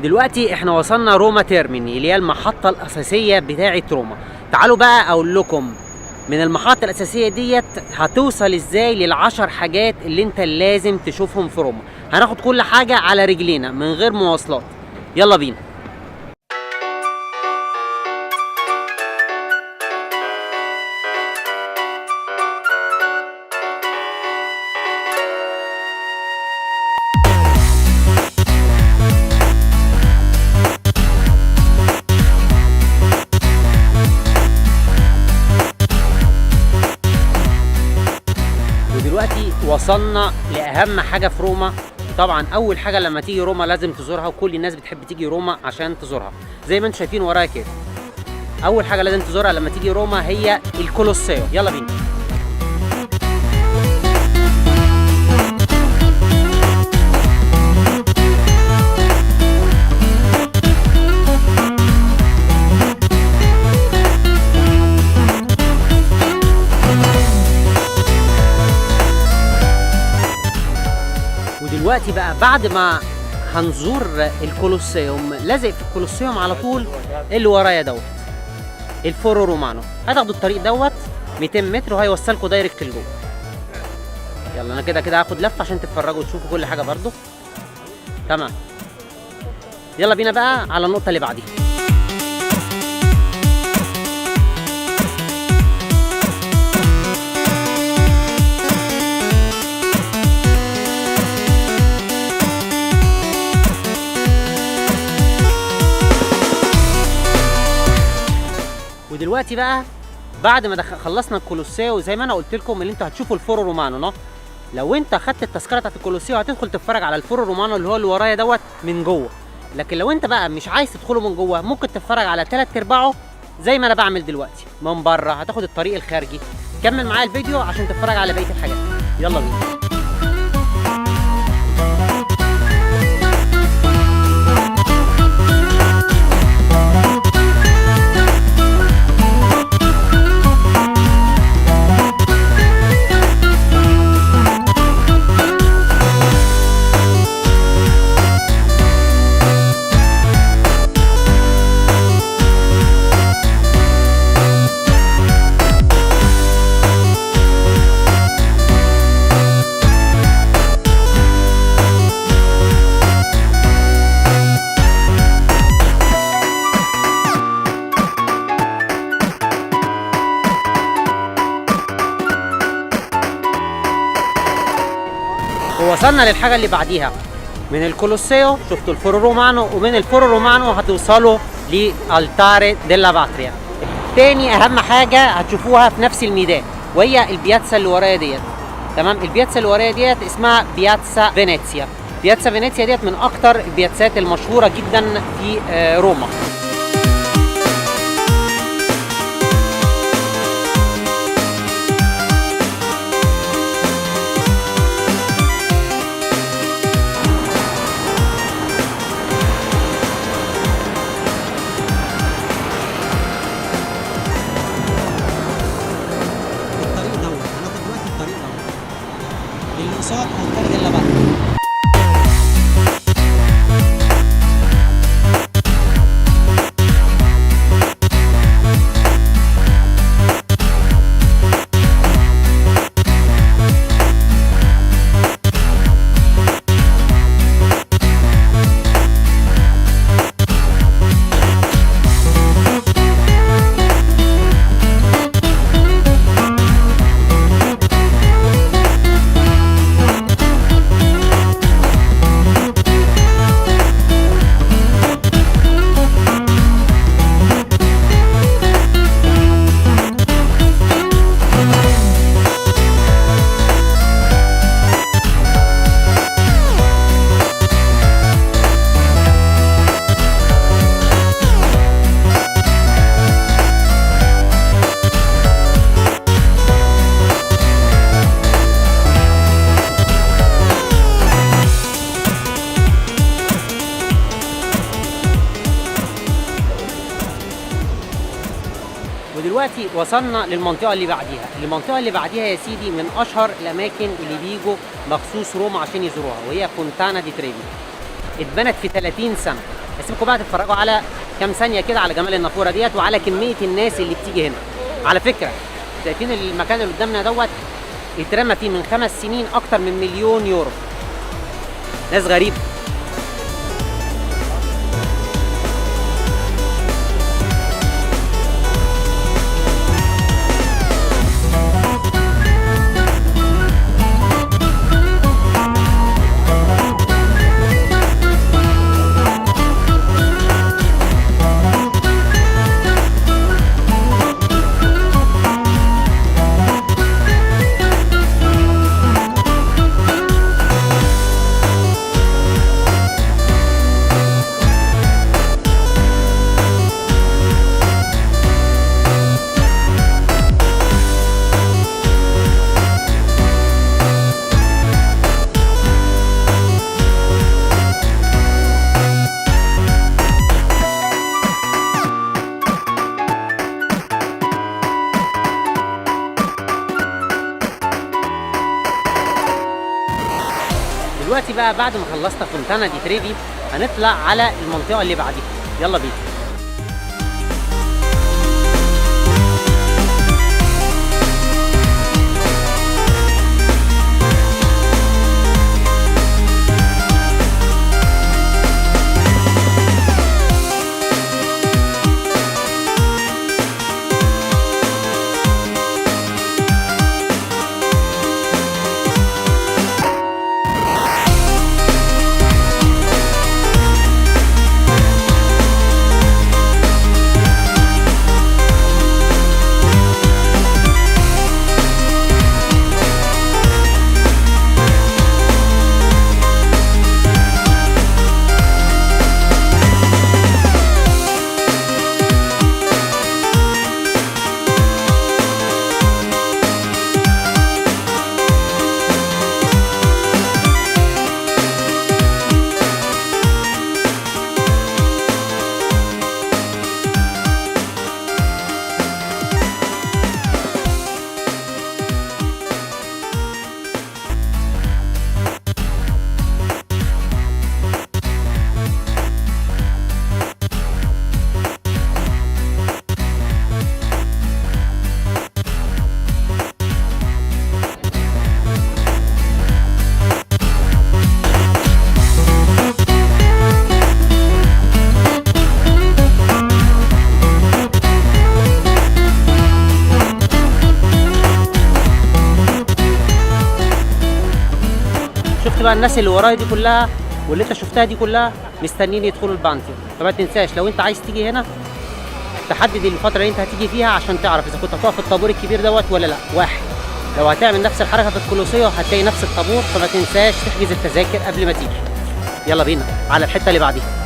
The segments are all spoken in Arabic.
دلوقتي احنا وصلنا روما تيرميني اللي هي المحطة الأساسية بتاعة روما. تعالوا بقى أقول لكم من المحطة الأساسية ديت هتوصل ازاي لل10 حاجات اللي انت لازم تشوفهم في روما. هناخد كل حاجة على رجلينا من غير مواصلات. يلا بينا. دلوقتي وصلنا لأهم حاجة في روما. طبعا أول حاجة لما تيجي روما لازم تزورها، وكل الناس بتحب تيجي روما عشان تزورها زي ما انتم شايفين ورايا كده. أول حاجة لازم تزورها لما تيجي روما هي الكولوسيو. يلا بينا. ودلوقتي بقى بعد ما هنزور الكولوسيوم، لازق في الكولوسيوم على طول اللي ورايا دوت الفورو رومانو. هتاخدوا الطريق دوت 200 متر وهيوصلكوا دايركت لجوه. يلا انا كده هاخد لفه عشان تتفرجوا وتشوفوا كل حاجه برضو. تمام، يلا بينا بقى على النقطه اللي بعديها. ودلوقتي بقى بعد ما خلصنا الكولوسيو، زي ما انا قلت لكم اللي انتوا هتشوفوا الفورو رومانو. لو انت خدت التذكره بتاعت الكولوسيو هتدخل تتفرج على الفورو رومانو اللي هو اللي ورايا دوت من جوه. لكن لو انت بقى مش عايز تدخله من جوه، ممكن تتفرج على 3/4 زي ما انا بعمل دلوقتي من بره. هتاخد الطريق الخارجي. كمل معايا الفيديو عشان تتفرج على بقيه الحاجات. يلا بينا. ووصلنا للحاجة اللي بعديها. من الكولوسيو شفتوا الفورو رومانو، ومن الفورو رومانو هتوصلوا لالتاري ديلا باتريا. تاني أهم حاجة هتشوفوها في نفس الميدان وهي البياتسا اللي ورايا ديت. تمام، البياتسا اللي ورايا ديت اسمها بياتسا فينيسيا. بياتسا فينيسيا ديت من أكتر البياتسات المشهورة جدا في روما. ودلوقتي وصلنا للمنطقة اللي بعديها. المنطقة اللي بعديها يا سيدي من أشهر الأماكن اللي بيجوا مخصوص روما عشان يزوروها، وهي فونتانا دي تريفي. اتبنت في 30 سنة. هسيبكم بقى تتفرجوا على كام ثانيه كده على جمال النافوره ديت وعلى كميه الناس اللي بتيجي هنا. على فكره شايفين المكان اللي قدامنا دوت اترمى فيه من 5 سنين اكتر من 1,000,000 يورو. ناس غريبه. دلوقتي بقى بعد ما خلصت فونتانا دي تريفي هنطلع على المنطقة اللي بعديها. يلا بينا. شفت بقى الناس اللي ورايا دي كلها واللي انت شفتها دي كلها مستنيين يدخلوا البانتيون. فما تنساش لو انت عايز تيجي هنا تحدد الفتره اللي انت هتيجي فيها عشان تعرف اذا كنت هتقف في الطابور الكبير دوت ولا لا. واحد، لو هتعمل نفس الحركه في الكولوسيو هتلاقي نفس الطابور، فما تنساش تحجز التذاكر قبل ما تيجي. يلا بينا على الحته اللي بعديها.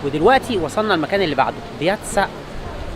ودلوقتي وصلنا المكان اللي بعده، بياتسا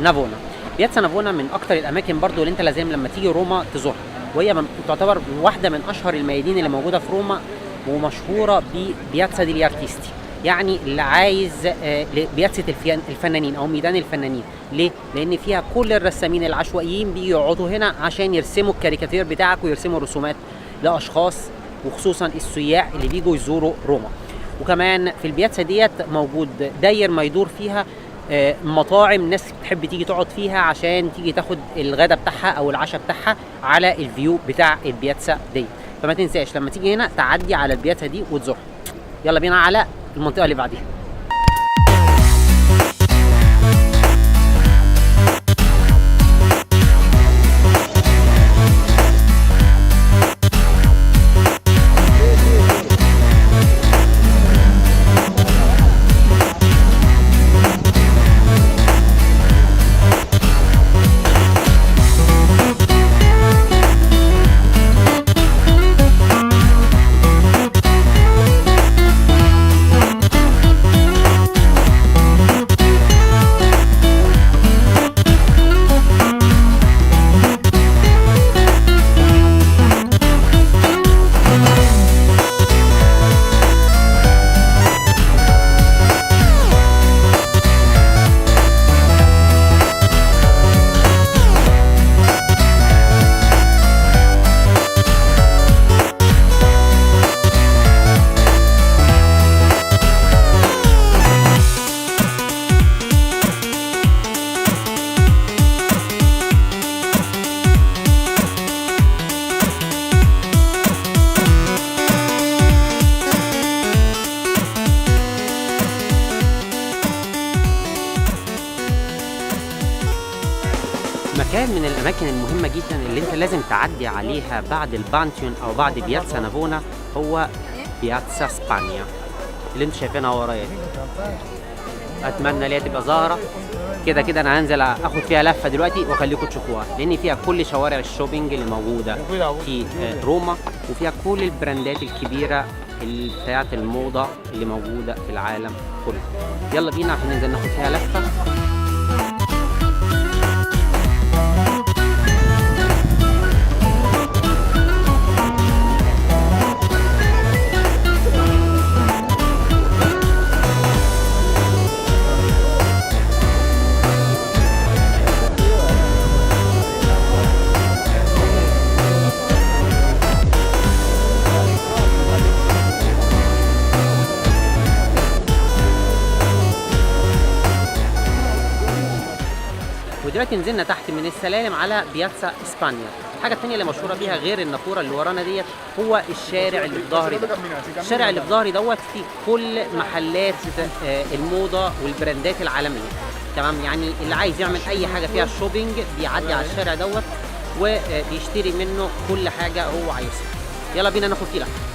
نافونا. بياتسا نافونا من اكتر الاماكن برضو اللي انت لازم لما تيجي روما تزورها، وهي تعتبر واحده من اشهر الميادين اللي موجوده في روما، ومشهوره ببياتسا ديلي ارتيستي، يعني اللي عايز بياتسا الفنانين او ميدان الفنانين. ليه؟ لان فيها كل الرسامين العشوائيين بيجوا يقعدوا هنا عشان يرسموا الكاريكاتير بتاعك ويرسموا رسومات لاشخاص، وخصوصا السياح اللي بيجوا يزوروا روما. وكمان في البياتسا ديت موجود داير ما يدور فيها مطاعم ناس بتحب تيجي تقعد فيها عشان تيجي تاخد الغدا بتاعها او العشاء بتاعها على الفيو بتاع البياتسا دي. فما تنساش لما تيجي هنا تعدي على البياتسا دي وتزورها. يلا بينا على المنطقه اللي بعديها. مكان من الاماكن المهمه جدا اللي انت لازم تعدي عليها بعد البانتيون او بعد بياتسا نافونا هو بياتسا سبانيا اللي انتوا شايفينها ورايا دي. اتمنى ان هي تبقى ظاهره كده كده. انا هنزل اخد فيها لفه دلوقتي واخليكم تشوفوها، لان فيها كل شوارع الشوبينج اللي موجوده في روما، وفيها كل البراندات الكبيره بتاعه الموضه اللي موجوده في العالم كله. يلا بينا عشان ننزل ناخد فيها لفه. ودلوقتي نزلنا تحت من السلالم على بياتسا اسبانيا. الحاجه الثانيه اللي مشهوره بيها غير النافوره اللي ورانا ديت هو الشارع اللي في ظهري ده. الشارع اللي في ظهري دوت فيه كل محلات الموضه والبراندات العالميه، تمام؟ يعني اللي عايز يعمل اي حاجه فيها شوبينج بيعدي على الشارع دوت وبيشتري منه كل حاجه هو عايزها. يلا بينا ناخد فيه لفه.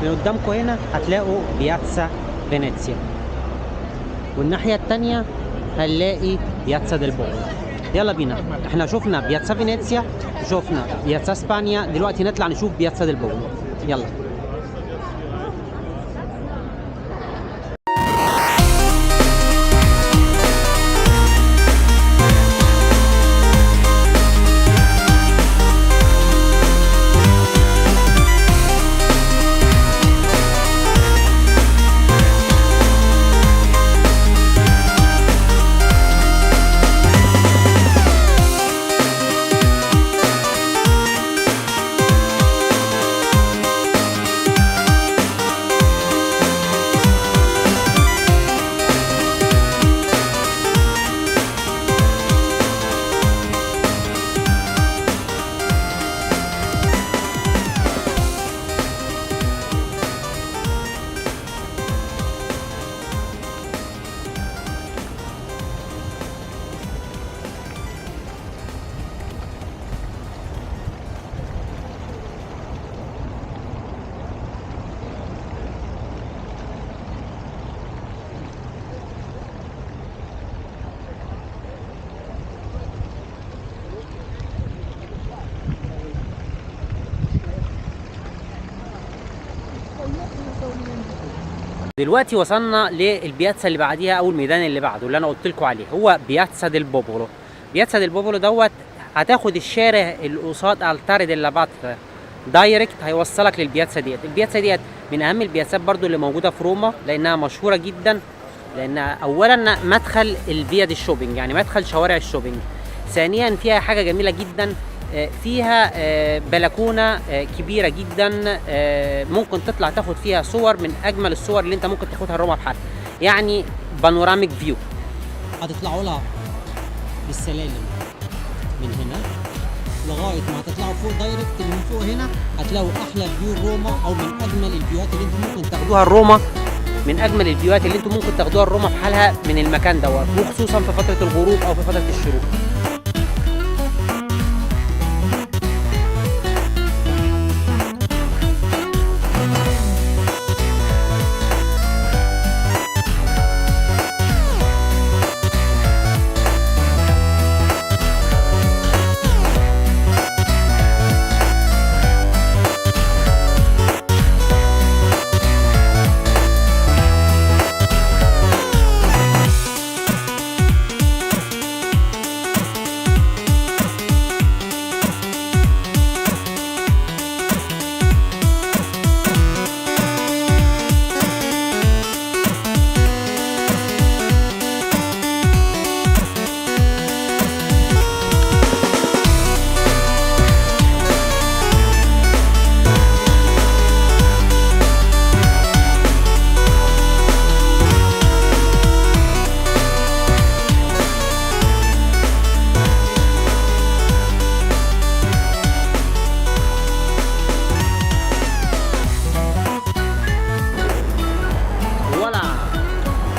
من قدامكم هنا هتلاقوا بياتسا فينيسيا، والناحية التانية هنلاقي بياتسا ديل بورو. يلا بينا، احنا شفنا بياتسا فينيسيا وشفنا بياتسا اسبانيا، دلوقتي نطلع نشوف بياتسا ديل بورو. يلا. دلوقتي وصلنا للبياتسا اللي بعديها او الميدان اللي بعده اللي انا قلت لكم عليه، هو بياتسا ديل بوبولو. بياتسا ديل بوبولو دوت هتاخد الشارع اللي قصاد التاري ديلا باترا دايركت هيوصلك للبياتسا ديت. البياتسا ديت من اهم البياتسات برضو اللي موجوده في روما، لانها مشهوره جدا، لانها اولا مدخل الفيا دي الشوبينج، يعني مدخل شوارع الشوبينج. ثانيا فيها حاجه جميله جدا، فيها بلكونه كبيره جدا، ممكن تطلع تاخد فيها صور من اجمل الصور اللي انت ممكن تاخدها روما بحالها، يعني بانوراميك فيو. هتطلعوا لها بالسلالم من هنا لغايه ما هتطلعوا فوق دايركت. من فوق هنا هتلاقوا احلى فيو روما، او من اجمل الفيوهات اللي انتم ممكن تاخدوها روما من اجمل الفيوهات اللي انتم ممكن تاخدوها الروما في حالها من المكان دوت، وخصوصا في فتره الغروب او في فتره الشروق.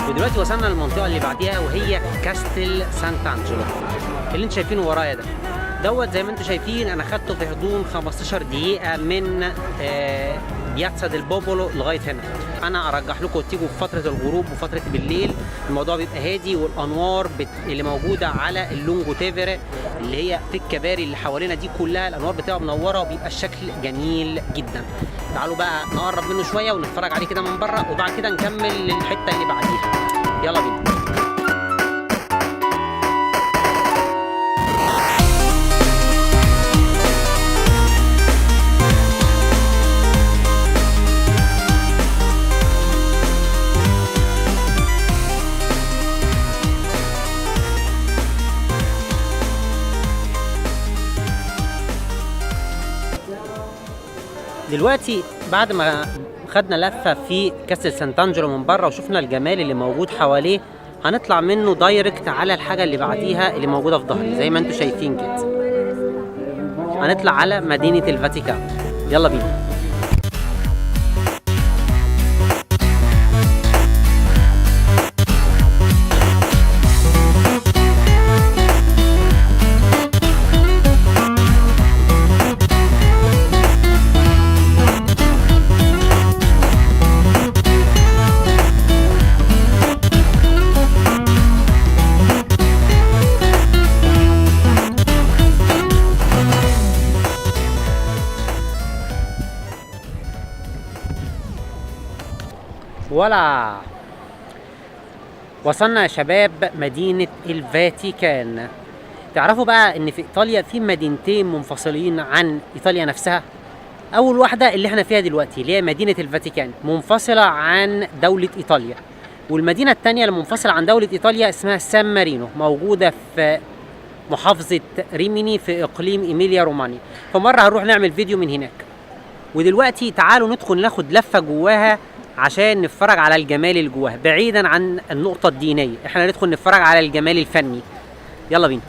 ودلوقتي وصلنا للمنطقة اللي بعديها وهي كاستل سانتانجلو اللي انتوا شايفينه ورايا دوت. زي ما انتوا شايفين انا خدته في حدود 15 دقيقة من بياتزا ديل بوبولو لغاية هنا. انا ارجح لكم تيجوا في فترة الغروب وفترة بالليل، الموضوع بيبقى هادي، والانوار اللي موجودة على اللونجو تيفيري اللي هي في الكباري اللي حوالينا دي كلها الانوار بتبقى منورة وبيبقى الشكل جميل جدا. تعالوا بقى نقرب منه شوية ونتفرج عليه كده من بره، وبعد كده نكمل للحتة اللي بعديها. يلا بينا. دلوقتي بعد ما خدنا لفة في كاستل سانتانجلو من بره وشفنا الجمال اللي موجود حواليه، هنطلع منه دايركت على الحاجة اللي بعديها اللي موجودة في ظهري زي ما انتوا شايفين كده. هنطلع على مدينة الفاتيكان. يلا بينا. ولا وصلنا يا شباب مدينة الفاتيكان. تعرفوا بقى ان في ايطاليا في مدينتين منفصلين عن ايطاليا نفسها. اول واحدة اللي احنا فيها دلوقتي اللي هي مدينة الفاتيكان منفصلة عن دولة ايطاليا، والمدينة التانية اللي منفصلة عن دولة ايطاليا اسمها سان مارينو، موجودة في محافظة ريميني في اقليم ايميليا رومانيا. فمرة هنروح نعمل فيديو من هناك. ودلوقتي تعالوا ندخل ناخد لفة جواها عشان نتفرج على الجمال اللي جواها بعيدا عن النقطة الدينية. احنا ندخل نتفرج على الجمال الفني. يلا بينا.